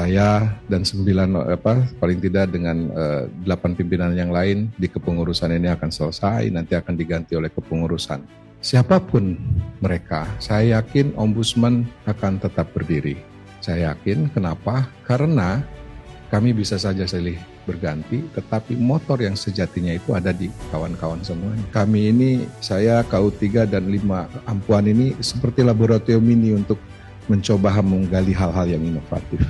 saya dan 9 paling tidak dengan 8 pimpinan yang lain di kepengurusan ini akan selesai, nanti akan diganti oleh kepengurusan. Siapapun mereka, saya yakin Ombudsman akan tetap berdiri. Saya yakin, kenapa? Karena kami bisa saja silih berganti, tetapi motor yang sejatinya itu ada di kawan-kawan semua. Kami ini, saya, KU3 dan 5 Ampuan ini seperti laboratorium mini untuk mencoba menggali hal-hal yang inovatif.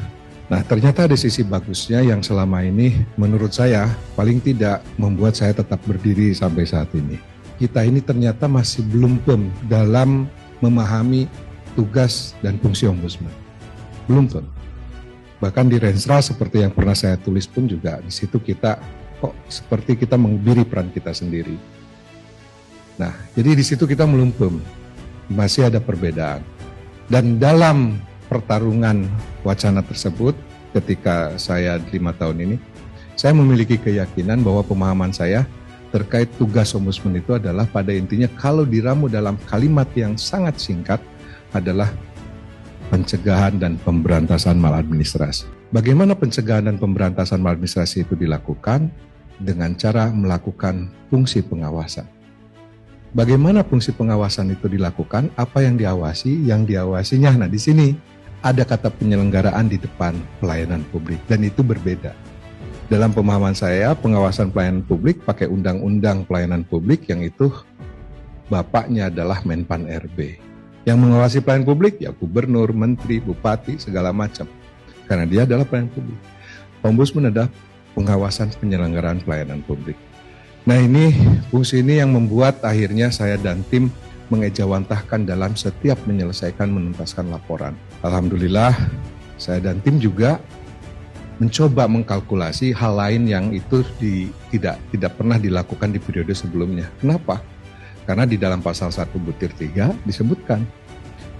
Nah, ternyata ada sisi bagusnya yang selama ini menurut saya paling tidak membuat saya tetap berdiri sampai saat ini. Kita ini ternyata masih belum firm dalam memahami tugas dan fungsi Ombudsman. Belum firm. Bahkan di Renstra seperti yang pernah saya tulis pun juga di situ kita kok seperti kita mengebiri peran kita sendiri. Nah, jadi di situ kita belum firm. Masih ada perbedaan. Dan dalam pertarungan wacana tersebut, ketika saya 5 tahun ini, saya memiliki keyakinan bahwa pemahaman saya terkait tugas Ombudsman itu adalah pada intinya kalau diramu dalam kalimat yang sangat singkat adalah pencegahan dan pemberantasan maladministrasi. Bagaimana pencegahan dan pemberantasan maladministrasi itu dilakukan? Dengan cara melakukan fungsi pengawasan. Bagaimana fungsi pengawasan itu dilakukan? Apa yang diawasi? Yang diawasinya, nah di sini ada kata penyelenggaraan di depan pelayanan publik dan itu berbeda. Dalam pemahaman saya, pengawasan pelayanan publik pakai undang-undang pelayanan publik yang itu bapaknya adalah Menpan RB. Yang mengawasi pelayanan publik ya gubernur, menteri, bupati, segala macam. Karena dia adalah pelayanan publik. Ombudsman adalah pengawasan penyelenggaraan pelayanan publik. Nah ini, fungsi ini yang membuat akhirnya saya dan tim mengejawantahkan dalam setiap menyelesaikan menuntaskan laporan. Alhamdulillah, saya dan tim juga mencoba mengkalkulasi hal lain yang itu tidak pernah dilakukan di periode sebelumnya. Kenapa? Karena di dalam pasal 1/3 disebutkan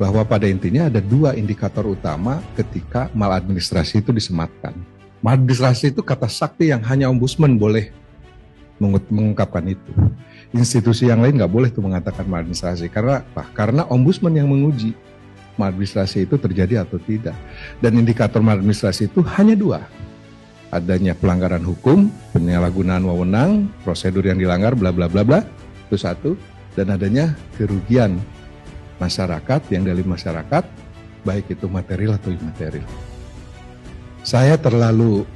bahwa pada intinya ada 2 indikator utama ketika maladministrasi itu disematkan. Maladministrasi itu kata sakti yang hanya Ombudsman boleh mengungkapkan itu. Institusi yang lain nggak boleh tuh mengatakan maladministrasi. Karena apa? Karena Ombudsman yang menguji maladministrasi itu terjadi atau tidak. Dan indikator maladministrasi itu hanya 2. Adanya pelanggaran hukum, penyalahgunaan wewenang, prosedur yang dilanggar, bla bla bla bla. Itu 1. Dan adanya kerugian masyarakat yang dari masyarakat, baik itu material atau imaterial. Saya terlalu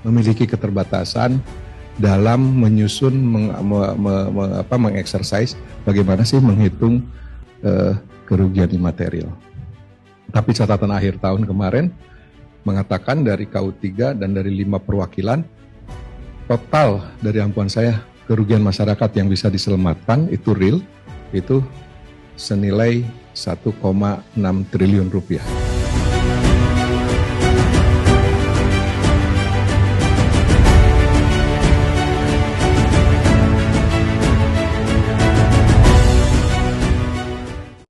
memiliki keterbatasan dalam menyusun, mengeksersis bagaimana sih menghitung kerugian imaterial. Tapi catatan akhir tahun kemarin mengatakan dari KU3 dan dari 5 perwakilan, total dari ampuan saya kerugian masyarakat yang bisa diselamatkan itu real, itu senilai 1,6 triliun rupiah.